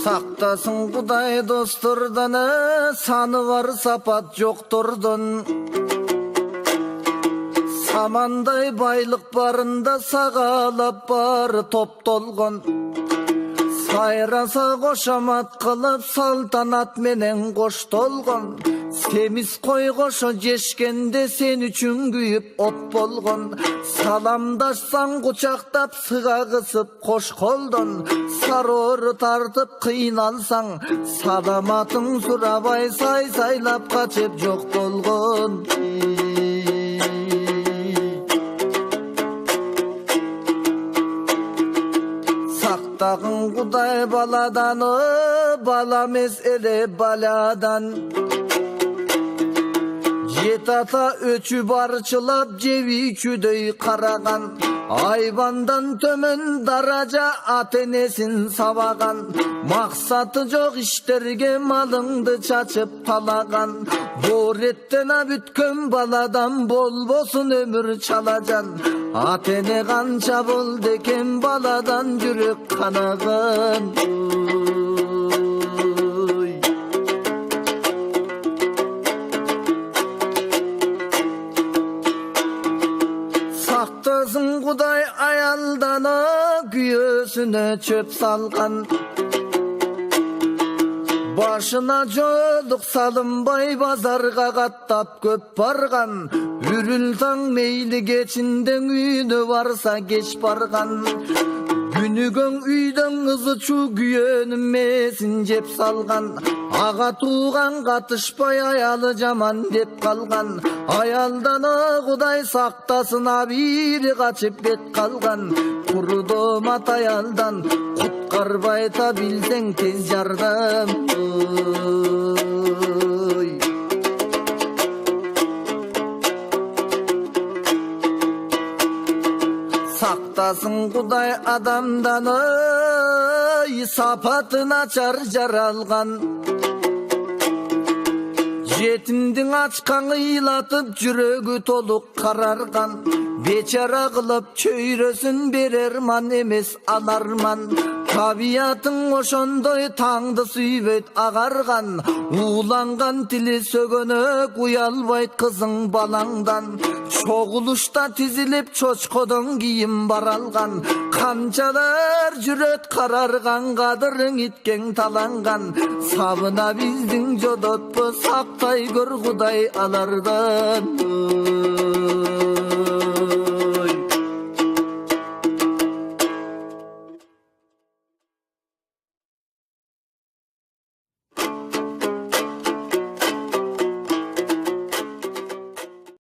Сақтасын Құдай достырдан, саны бар сапат жоқтырдан. Самандай байлық барында сағалап бар топ толған. Сайраса қошамат қылып салтанат менен қош толған. Семіз қой қошо жешкенде сен үшін күйіп от болған. Саламдашсаң құшақтап сыға қысып қош қолдан. Сароры тартып қиналсаң саламатың сұрабай сайлап қачып жоқ болған. Сақтағын Құдай баладан, бала емес еле баладан. Жет ата өчі барчылап жеви чүдөй қараған. Айбандан төмен даража атенесін сабаған. Мақсаты жоқ іштерге малыңды чачып қалаған. Бореттен бүткөн баладан болбосын өмір чалажан. Атене қанша болды екен баладан жүрек қанаған. Сақтасын Құдай аялданы, күйесіне чөп салған. Башына жолық салынбай базарға қаттап көп барған. Үрілсаң мейлі кечінден үйіні барса кеш барған. Күнігің үйдің ызы чу күйенімесін жеп салған. Аға туған қатышпай аялы жаман деп қалған. Аялданы Құдай сақтасын, абири қачып бет қалған. Құрыдым ат аялдан, құтқарбайта білсең тез жардам. Сақтасын Құдай адамдан, сапаты начар жаралған. Жетімдің ачқан илатып жүрегі толық қарарған. Бечара қылып чөйресін берерман емес аларман. Табиятың ошондой таңды сүйбейт ағарған. Уланған тілі сөгөнөк уялбайт қызың балаңдан. Чоғылышта тізіліп чочқодон кийім баралған. Қанчалар жүрет қарарған, қадырың иткен таланған. Сабына біздің жодотпы, сақтай көр Құдай алардан.